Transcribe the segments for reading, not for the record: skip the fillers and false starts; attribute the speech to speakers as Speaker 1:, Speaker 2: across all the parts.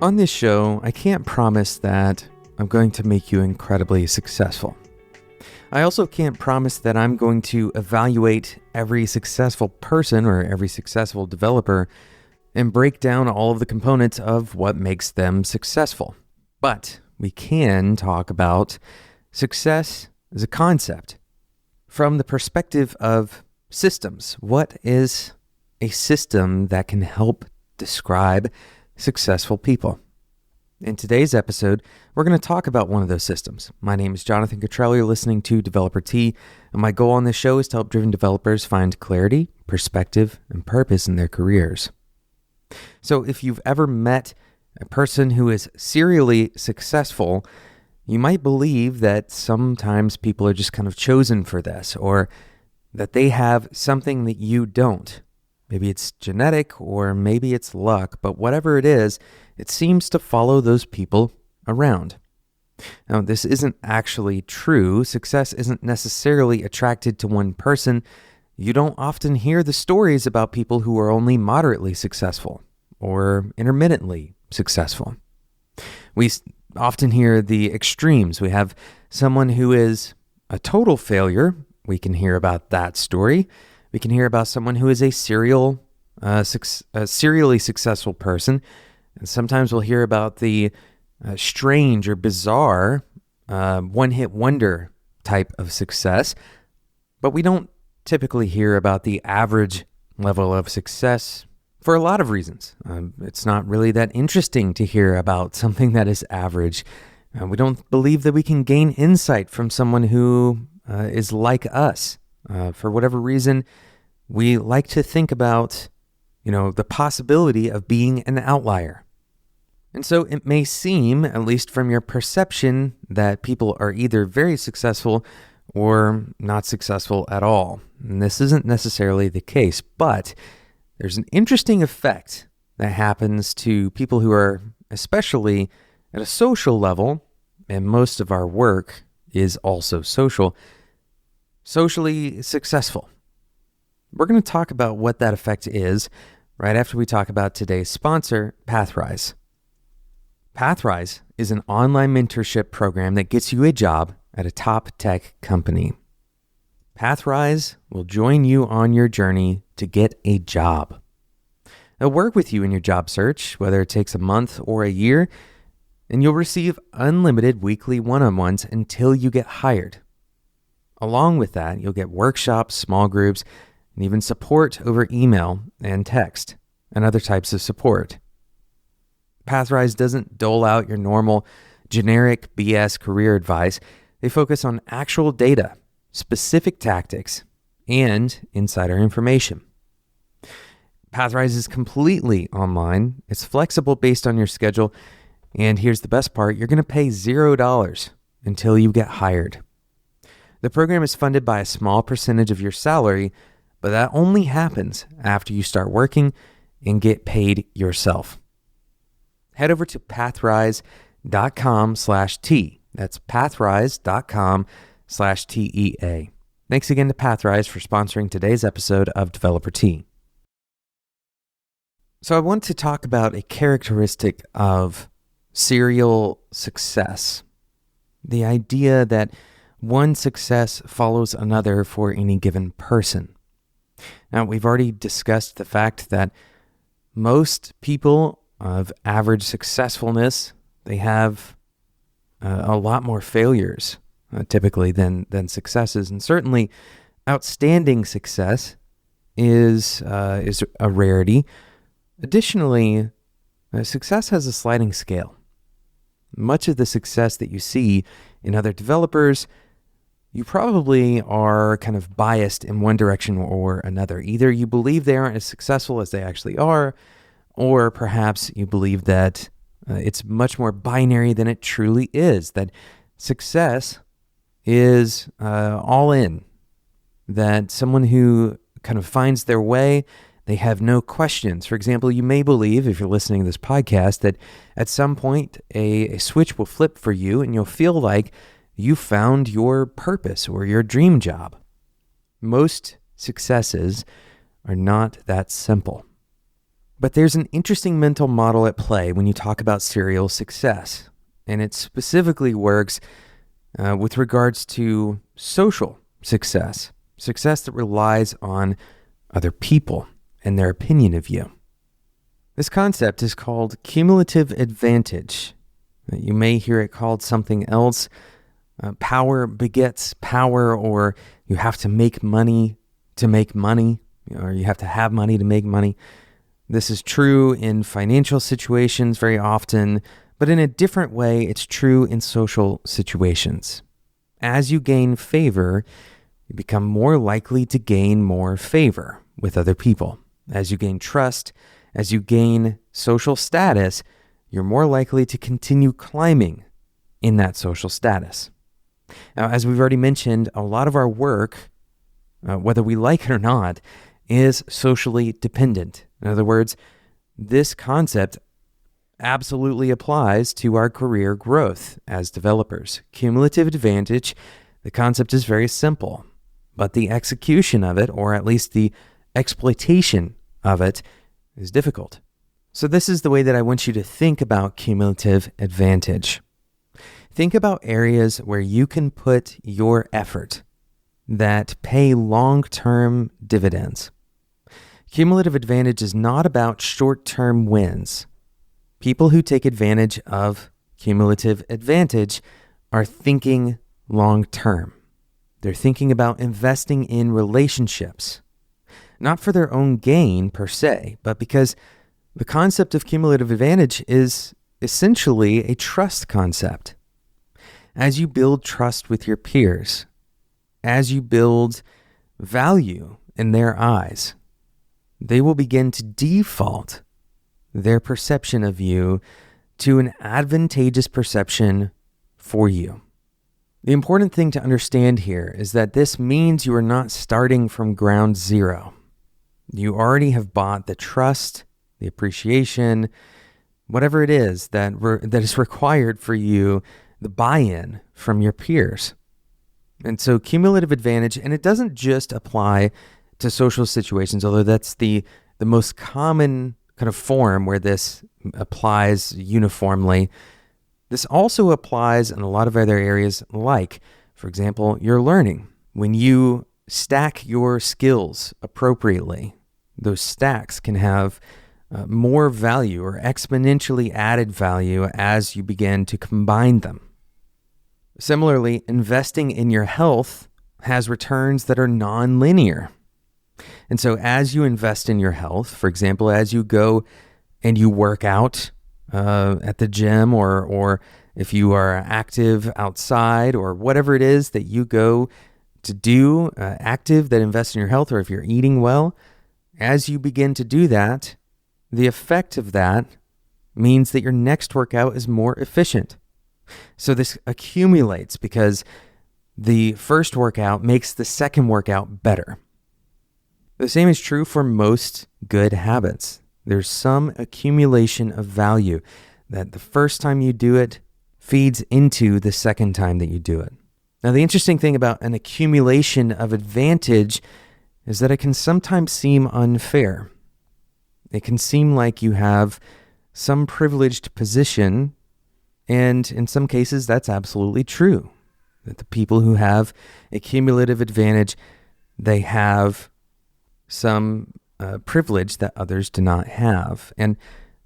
Speaker 1: On this show, I can't promise that I'm going to make you incredibly successful. I also can't promise that I'm going to evaluate every successful person or every successful developer and break down all of the components of what makes them successful. But we can talk about success as a concept from the perspective of systems. What is a system that can help describe successful people? In today's episode, we're going to talk about one of those systems. My name is Jonathan Cottrell. You're listening to Developer T, and my goal on this show is to help driven developers find clarity, perspective, and purpose in their careers. So if you've ever met a person who is serially successful, you might believe that sometimes people are just kind of chosen for this, or that they have something that you don't. Maybe it's genetic or maybe it's luck, but whatever it is, it seems to follow those people around. Now, this isn't actually true. Success isn't necessarily attracted to one person. You don't often hear the stories about people who are only moderately successful or intermittently successful. We often hear the extremes. We have someone who is a total failure. We can hear about that story. We can hear about someone who is a serially successful person. And sometimes we'll hear about the strange or bizarre one-hit wonder type of success. But we don't typically hear about the average level of success for a lot of reasons. It's not really that interesting to hear about something that is average. We don't believe that we can gain insight from someone who is like us. For whatever reason, we like to think about, the possibility of being an outlier. And so it may seem, at least from your perception, that people are either very successful or not successful at all. And this isn't necessarily the case, but there's an interesting effect that happens to people who are, especially at a social level, and most of our work is also socially successful. We're going to talk about what that effect is right after we talk about today's sponsor, Pathrise. Pathrise is an online mentorship program that gets you a job at a top tech company. Pathrise will join you on your journey to get a job. They'll work with you in your job search, whether it takes a month or a year, and you'll receive unlimited weekly one-on-ones until you get hired. Along with that, you'll get workshops, small groups, and even support over email and text, and other types of support. Pathrise doesn't dole out your normal, generic BS career advice. They focus on actual data, specific tactics, and insider information. Pathrise is completely online. It's flexible based on your schedule. And here's the best part, you're going to pay $0 until you get hired. The program is funded by a small percentage of your salary, but that only happens after you start working and get paid yourself. Head over to pathrise.com/T. That's pathrise.com/TEA. Thanks again to Pathrise for sponsoring today's episode of Developer T. So I want to talk about a characteristic of serial success. The idea that one success follows another for any given person. Now, we've already discussed the fact that most people of average successfulness, they have a lot more failures typically than successes. And certainly outstanding success is a rarity. Additionally, success has a sliding scale. Much of the success that you see in other developers, you probably are kind of biased in one direction or another. Either you believe they aren't as successful as they actually are, or perhaps you believe that it's much more binary than it truly is, that success is all in, that someone who kind of finds their way, they have no questions. For example, you may believe, if you're listening to this podcast, that at some point a switch will flip for you and you'll feel like you found your purpose or your dream job. Most successes are not that simple. But there's an interesting mental model at play when you talk about serial success, and it specifically works with regards to social success, success that relies on other people and their opinion of you. This concept is called cumulative advantage. You may hear it called something else. Power begets power, or you have to make money to make money, or you have to have money to make money. This is true in financial situations very often, but in a different way, it's true in social situations. As you gain favor, you become more likely to gain more favor with other people. As you gain trust, as you gain social status, you're more likely to continue climbing in that social status. Now, as we've already mentioned, a lot of our work, whether we like it or not, is socially dependent. In other words, this concept absolutely applies to our career growth as developers. Cumulative advantage, the concept is very simple, but the execution of it, or at least the exploitation of it, is difficult. So this is the way that I want you to think about cumulative advantage. Think about areas where you can put your effort that pay long-term dividends. Cumulative advantage is not about short-term wins. People who take advantage of cumulative advantage are thinking long-term. They're thinking about investing in relationships, not for their own gain per se, but because the concept of cumulative advantage is essentially a trust concept. As you build trust with your peers, as you build value in their eyes, they will begin to default their perception of you to an advantageous perception for you. The important thing to understand here is that this means you are not starting from ground zero. You already have bought the trust, the appreciation, whatever it is that is required for you, the buy-in from your peers. And so cumulative advantage, and it doesn't just apply to social situations, although that's the most common kind of form where this applies uniformly. This also applies in a lot of other areas, like, for example, your learning. When you stack your skills appropriately, those stacks can have more value or exponentially added value as you begin to combine them. Similarly, investing in your health has returns that are non-linear. And so as you invest in your health, for example, as you go and you work out at the gym, or if you are active outside, or whatever it is that you go to do, active that invests in your health, or if you're eating well, as you begin to do that, the effect of that means that your next workout is more efficient. So this accumulates because the first workout makes the second workout better. The same is true for most good habits. There's some accumulation of value that the first time you do it feeds into the second time that you do it. Now, the interesting thing about an accumulation of advantage is that it can sometimes seem unfair. It can seem like you have some privileged position, and in some cases, that's absolutely true. That the people who have a cumulative advantage, they have some privilege that others do not have. And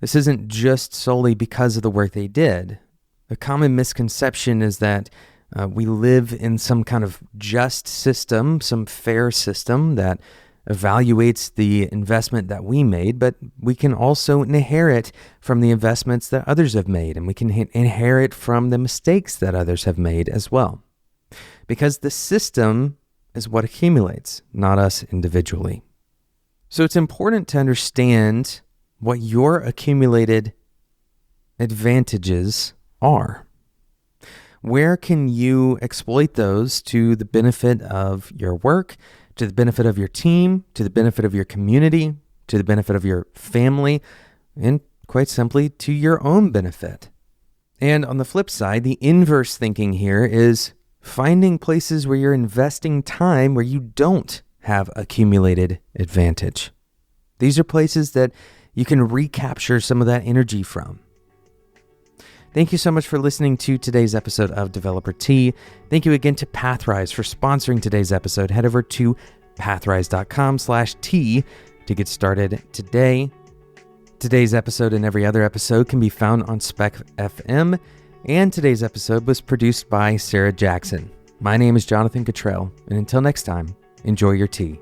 Speaker 1: this isn't just solely because of the work they did. A common misconception is that we live in some kind of just system, some fair system that evaluates the investment that we made, but we can also inherit from the investments that others have made, and we can inherit from the mistakes that others have made as well. Because the system is what accumulates, not us individually. So it's important to understand what your accumulated advantages are. Where can you exploit those to the benefit of your work, to the benefit of your team, to the benefit of your community, to the benefit of your family, and quite simply, to your own benefit? And on the flip side, the inverse thinking here is finding places where you're investing time where you don't have accumulated advantage. These are places that you can recapture some of that energy from. Thank you so much for listening to today's episode of Developer Tea. Thank you again to Pathrise for sponsoring today's episode. Head over to pathrise.com/tea to get started today. Today's episode and every other episode can be found on Spec FM, and today's episode was produced by Sarah Jackson. My name is Jonathan Cottrell, and until next time, enjoy your tea.